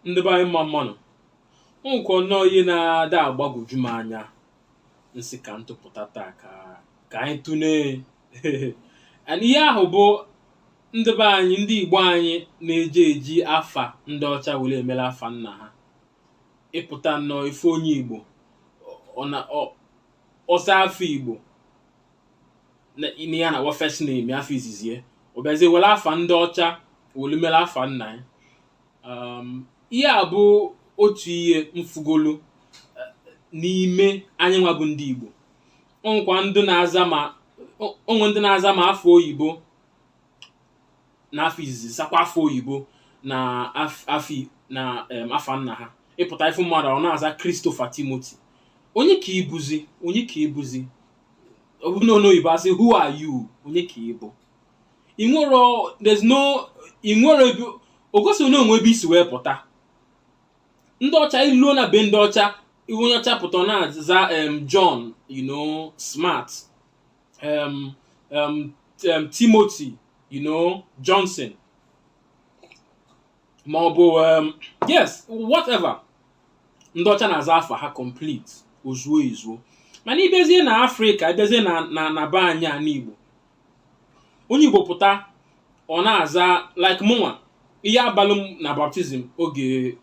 ndị be anyị mma mmanụ nkọ nọọ ihe na-ada agbagwoju m anya nsị ka ntụpụta taa ka anyị tụlee ihe ahụ bụ ndị be anyị ndị Igbo anyị na-eji afa ndị ọcha were emela afa nna ha ịpụta nnọọ ife onye Igbo ọsa afọ Igbo na ya na first name afọ izizi ọ bịazie were afa ndị ọcha were mela afa nna ya. Ihe a bụ otu ihe mfugolu n'ime anyị nwa bụ ndị Igbo. Onwe ndị na-aza ma afọ oyibo na afọ izizi sakwa afọ oyibo na afa nna ha. Ịpụta ifu mmadụ ọ na-aza Christopher Timothy. Onye ka ibuzi? Ọ bụ na oyibo asị who are you? Onye ka ịbụ? O gosiri na onwe ebe isi wee pụta. Ndị ọcha iluo na be ndị ọcha iwu onye ọcha pụta na-aza John, Smart, Timothy, Johnson, ma ọ bụ yes, whatever. Ndị ọcha na-aza afa ha complete ozuo ezuo. Mana ibezie na Afrịka, ibezie na be anyị a n'Igbo, onye Igbo pụta ọ na-aza like mụnwa. Ihe abalị m na baptizim oge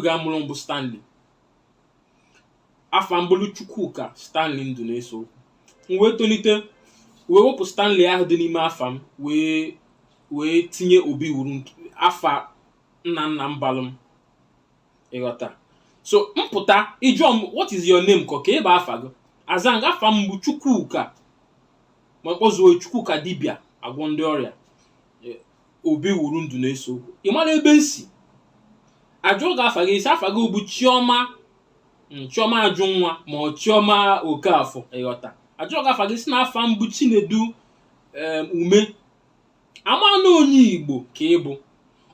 ga-amụrụ m bụ Stanley. Afa mbulu Chukwuka Stanley ndụ na-eso okwu. M wee tolite wee wepụ Stanley ahụ dị n'ime afa m wee tinye obi wuru afa nna m balụ m. Ịghọta? So mpụta ịjụọ m what is your name ka ebe afa gị? Azanga afa m bụ Chukwuka, ma kpọzuo Chukwuka dibịa agwọ ndị ọrịa. Obi wuru ndụ na-eso okwu. Ị mara ebe nsi ajụ ga afa gị isi afa gị bụ Chioma ajụ nwa ma ọ Chioma Okafọ. Ịghọta? Ajụ ga afa gị si na afa mbụ Chinedu Ume. Ama na onye Igbo ka ị bụ.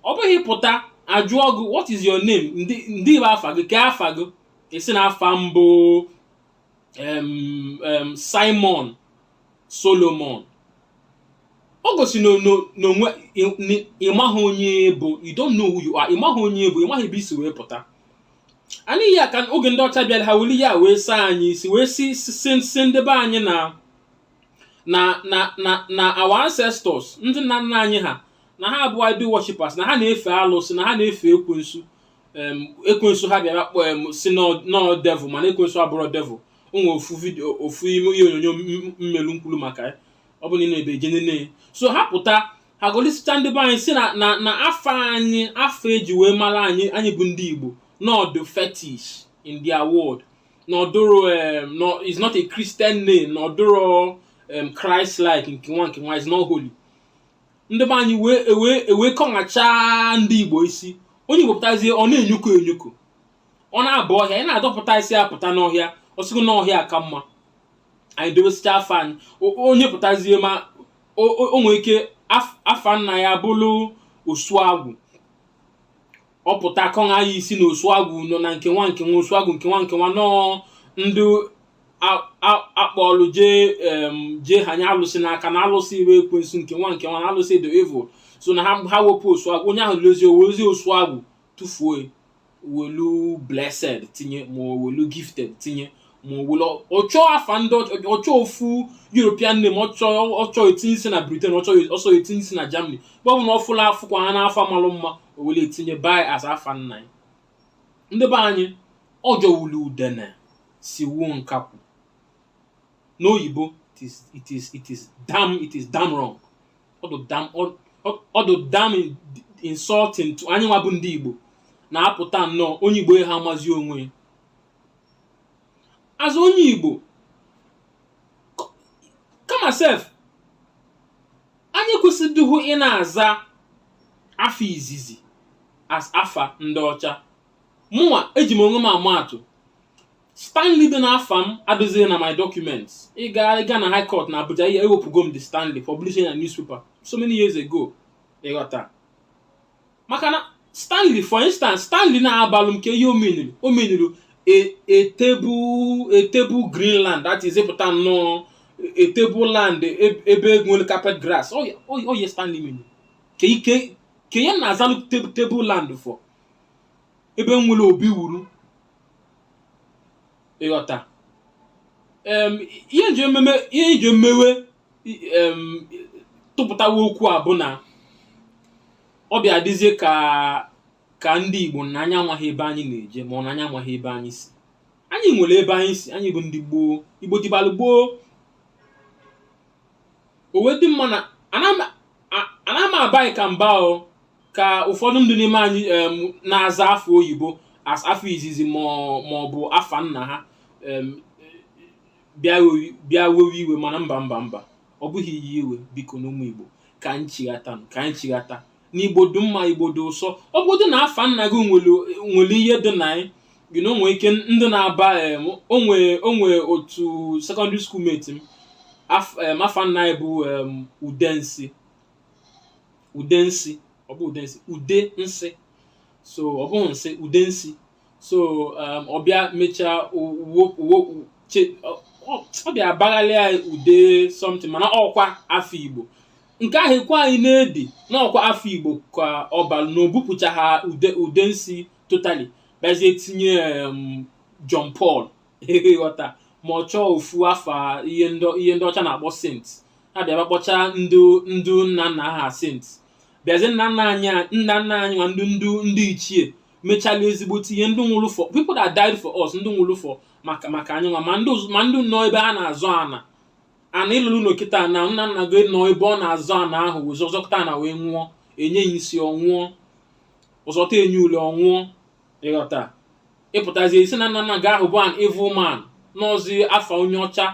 Ọ bụghị pụta ajụọ gị what is your name? Ndị bụ afa gị ka afa gị esi na afa mbụ Simon Solomon. O gosi n'onwe ịmaghị onye bụ, you don't know who you are. Ịmaghị onye bụ, ịmaghị ebe isi wee pụta. Anyị ya ka oge ndị ọcha bịara ha weli ya wee saa anyị isi wee si ndị be anyị na our ancestors, ndị nna nna anyị ha na ha abụọ idol worshippers, na ha na-efe alụsị, na ha na-efe ekwensu ha bịara kpọọ si no devil, mana ekwensu abụrụ devil. Onwe ofu ime ihe onyonyo mmelu nkwulu maka ya. Ọ bụ na ị na-ebe jenene. So ha pụta ha golisita ndị be anyị si na afọ eji wee mara anyị bụ ndị Igbo, not the fetish in their word, no, is not a Christian name, no Christ-like nke nwa is not holy. Ndị be anyị wee kọngacha ndị Igbo isi. Onye Igbo pụtazie ọ na-enyoko ọ na-aba ọhịa, ị na-adọpụta isi apụta n'ọhịa, ọ sịgo n'ọhịa ka mma. Anyị dowesicha afa anyị. Onye pụtazie ma o nwere ike afa nna ya bụrụ Osuagwu. Ọ pụta kọnga ya isi na Osuagwu nọ na nke nwa Osuagwu nke nwa nọ ndị akpọlụ jee ha anya alụsị n'aka na alụsị iwe ekwensu nke nwa na alụsị the evil. So na ha wepụ Osuagwu, onye ahụ owezie Osuagwu tụfuo welu blessed tinye ma welu gifted tinye ma ọchọ afa ndị ọchọ ofu European name, ọchọ etinye isi na Britain, ọsọ etinye isi na Germany. Bụ na ọfụla afụkwa ha n'afa malụ mma o wele etinye by as afa nna ya. Ndị be anyị ọjọ wulu udene si wuo nkapụ. N'oyibo it is damn wrong. Ọdụ damn insulting to anyị nwa bụ ndị Igbo na-apụta nnọọ onye Igbo ha amazi onwe ya. As onye Igbo kama sef anyị kwesịrị ị na-aza afọ izizi as afa ndị ọcha. Mụnwa eji m onwe m amatụ. Stanley dị n'afa m adịghị na my documents. Ịga na High Court na Abuja, ihe ewepụgo m the Stanley publishing a newspaper so many years ago. Ịghọta? Maka na Stanley, for instance, Stanley na-abalụ m ke ihe o menuru a table Greenland, that is pụta nnọọ a table land ebe nwere carpet grass. Oh yes, Stanley menu. Ke ya na-azalụ table land for. ebe nwere obi wuru ịghọta ihe nji emewe tụpụtawa okwu a bụ na ọ bịa dịzie ka ndị Igbo na anyị amaghị ebe anyị na-eje ma ọ na anyị amaghị ebe anyị si. Anyị nwere ebe anyị si, anyị bụ ndị gboo, Igbo dịbalụ gboo. O wee dị mma na ana m abaghị ka mba ka ụfọdụ ndị n'ime anyị na-aza afọ oyibo as afọ izizi ma ọ bụ afa nna ha bịa wewe iwe, mana mba ọ bụghị iyi iwe. Biko n'ụmụ Igbo ka anyị chighata na Igbo dị mma, Igbo dị ụsọ. Ọ bụrụ na afa nna gị nwere ihe dị na anyị nwere ike ndị na-aba onwe otu secondary school mate m afa nna anyị bụ Udensi, ọ bụ Udensi, so ọ bụghị nsị, Udensi. So ọ bịa mechaa ọ bịa baghalịa ude something, mana ọkwa afọ Igbo nke ahụ ekwe anyị na-edi n'ọkwa afọ Igbo ka ọbalụ na obupụcha ha Udensi totally bịazie tinye John Paul ịghọta, ma ọ chọọ ofu afa ihe ndị ọcha na-akpọ saint, ha bịa kpọcha ndụ nna nna ha saint, bịazie nna nna anyị ma ndị ichie mechala ezigbote ihe ndị nwụrụ for people that died for us, ndị nwụrụ for maka anyị nwa ma ndị nọ ebe a na-azọ ana ịlụrụ n'okịta na nna gị nọ ebe ọ na-azọ ana ahụ wezọzọkịta ana wee nwụọ, enye ya isi ọnwụọ, ọzọta enye ule ọnwụọ ịghọta. Ịpụtazie isi na nna gị ahụ bụ an evil man, n'ọzi afa onye ọcha,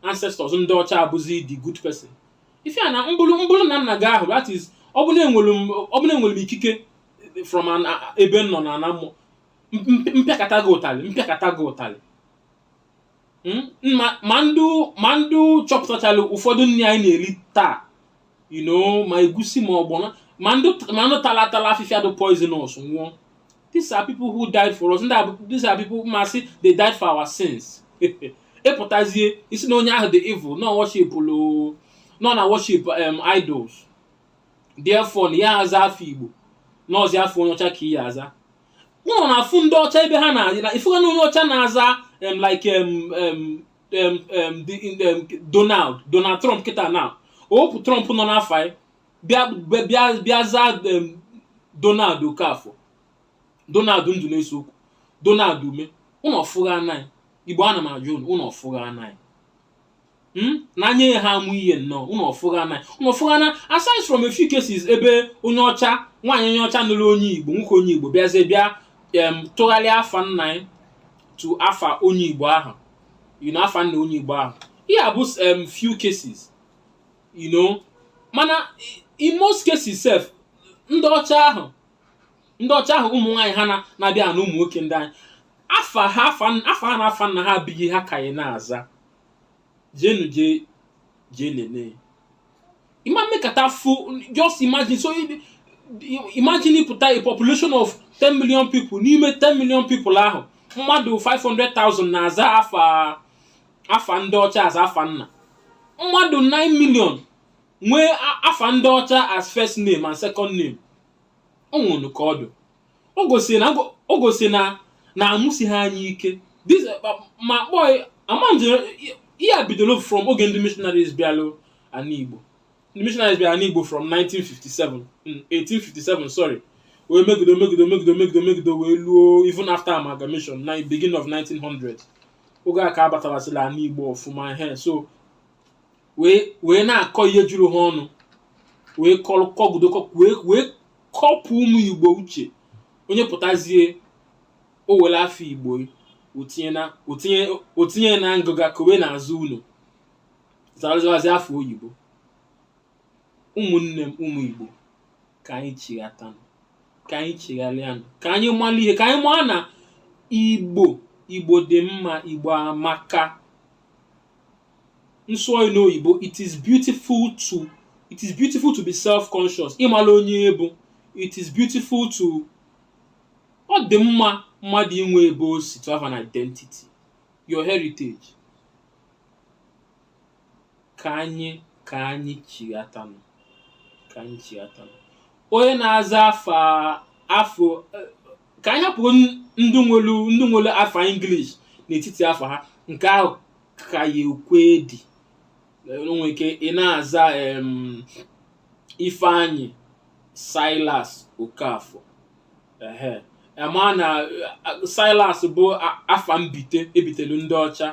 ancestors ndị ọcha abụzi the good person. Ife a na mbụrụ na nna gị ahụ, that is ọ bụ na enwere m ikike from ebe nọ na ana mmụọ mpịakata gị ụtalị ma ndụ chọpụtachala ụfọdụ nri anyị na-eri taa, ma egusi ma ọgbọnọ, ma ndụ tala afịfịa dị poisonous nwụọ. These are people who died for us. These are people masị they died for our sins. Ịpụtazie isi na onye ahụ dị evil, nọ na worship idols, therefore na ya aza afọ Igbo n'ọzi afọ onye ọcha ka ihe aza. Nọ na afụ ndị ọcha ebe ha na ifuga na onye ọcha na-aza Donald Trump kịta na okwu Trump nọ n'afọ anyị bịa zaa Donald Okafọ, Donald ndụ na-eso okwu, Donald Ume. Ụnọ ọfụgha anaghị Igbo, ana m ajụ ụnọ ọfụgha anaghị n'anya ha amụ ihe nnọọ. Ụnọ ọfụgha na aside from a few cases ebe onye ọcha, nwaanyị onye ọcha nụrụ onye Igbo, nwoke onye Igbo bịazie bịa tụgharịa afa nna anyị to afa onye Igbo ahụ, afa nna onye Igbo ahụ. Ihe a bụ few cases, mana in most cases sef ndị ọcha ahụ ụmụ nwaanyị ha na-abịa na ụmụ nwoke ndị anyị afa ha na afa nna ha abịghị ha ka anyị na-aza. Jenu je nene ima mekata fu, just imagine. So imagine pụta a population of 10 million people, n'ime 10 million people ahụ mmadụ 500,000 na-aza afa ndị ọcha as afa nna, mmadụ 9 million nwee afa ndị ọcha as first name and second name. O nwere ka ọdụ o gosi na amụsi ha anyị ike. This ma boy amanje ihe bidoro from oge ndị missionaries bịalụ ana Igbo. Ndị missionaries bịara ana Igbo from 1857 sorry, wee megido wee luo even after amalgamation na beginning of 1900. Oge a ka abatawasịla ana Igbo ọfụma ihe, so wee na-akọ ihe juru ha ọnụ, wee kọpụ ụmụ Igbo uche. Onye pụtazie o were afọ Igbo otinye na ngụga kowe n'azụ ụlọ zarazi afọ oyibo. Ụmụnne m ụmụ Igbo, ka anyị chighatanụ, ka anyị chigharịanụ, ka anyị mara ihe, ka anyị maa na Igbo dị mma, Igbo amaka. Nsụọ n'oyibo, it is beautiful to be self-conscious. Ịmara onye ebo, it is beautiful to, ọ dị mma mmadụ inwe ebe o si, to have an identity, your heritage. Ka anyị chighatanụ, onye na-aza afọ ka anyị hapụ ndị nwere afa English n'etiti afa ha, nke ahụ ka ya ekwe dị onwe ike ị na-aza Ifeanyị Silas Okafọ ama na Silas bụ afa mbite ebitelu ndị ọcha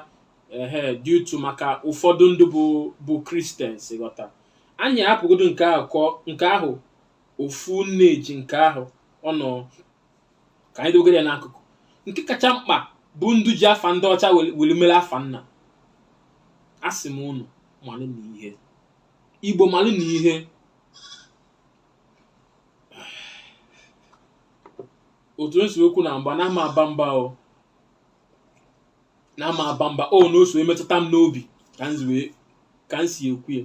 due to maka ụfọdụ ndị bụ Christians ghọta. Anyị hapụgodo nke ahụ ofu nneji nke ahụ ọ nọ ka anyị dogere ya n'akụkụ. Nke kacha mkpa bụ ndụ ji afa ndị ọcha were mere afa nna. Asị m unu malụ na ihe Igbo malụ na ihe otu nsi okwu na mgba na-ama aba mba na-ama aba mba na o so emetụta m n'obi ka m si ekwu ya.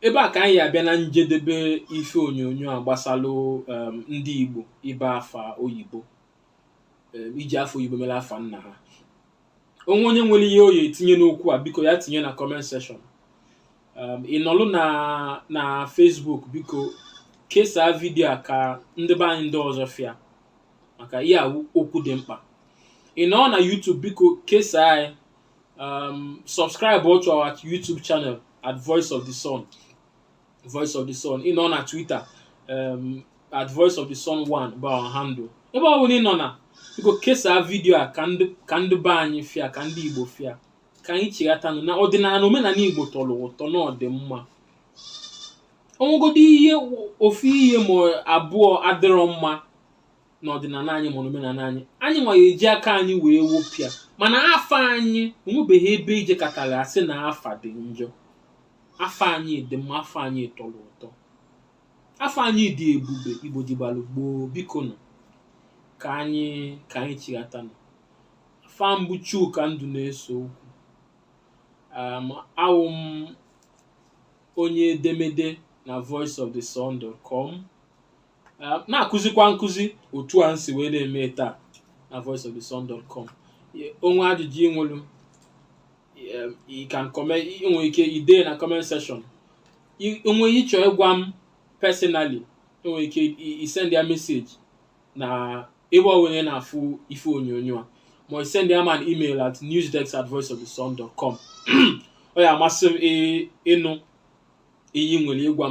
Ebe a ka anyị abịa na njedebe ife onyonyo a gbasalụ ndị Igbo ibe afa oyibo iji afọ oyibo mere afa nna ha. Onye nwere ihe oyi etinye n'okwu a biko ya tinye na comment section. Ị nọlụ na Facebook biko kesaa vidio a ka ndị be anyị ndị ọzọ fịa maka ihe okwu dị mkpa. Ị nọ na YouTube biko kesaa anyị subscribe to our YouTube channel at Voice of the Sun. Ị nọ na Twitter at Voice of the Sun 1 bụ our handle. Ebe ọ bụla ị nọ na biko kesaa vidio a ka ndị be anyị fịa ka ndị Igbo fịa ka anyị chighatanụ na ọdịnala na omenala Igbo tọrọ ụtọ na ọdịmma. Onwegodi ofu ihe ma abụọ adịrọ mma n'ọdịnala anyị ma n'omenala anyị nwa eji aka anyị wee wopịa, mana afa anyị onwebeghị ebe ije katara asị na afa dị njọ. Afa anyị dị mma, afa anyị tọrọ ụtọ, afa anyị dị ebube. Igbo dịbalụ gboo biko nọ ka anyị chighatanụ. Afa mbụ Chuka Ndụ na-eso okwu. Awụ m onye edemede na voiceofthesun.com na-akụzikwa nkụzi otu a nsi wee na-eme taa na voiceofthesun.com. Onwe ajụjụ inwelu you can comment, nwere ike ide na comment section. Onwe ihe chọọ ịgwa m personally, nwere ike send ya message na ebe onye na-afụ ife onyonyo a, ma send ya an email at newsdesk@voiceofthesun.com. Ọ ya amasị m ịnụ iyi nwere ịgwa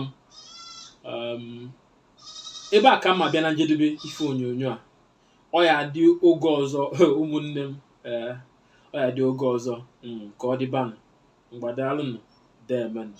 m. Ebe a ka mma bịa na njedebe ife onyonyo a. Ọ ya dị oge ọzọ ụmụnne m, ọ ya dị oge ọzọ ka ọ dịbanụ. Mgbadalụnụ deemenụ.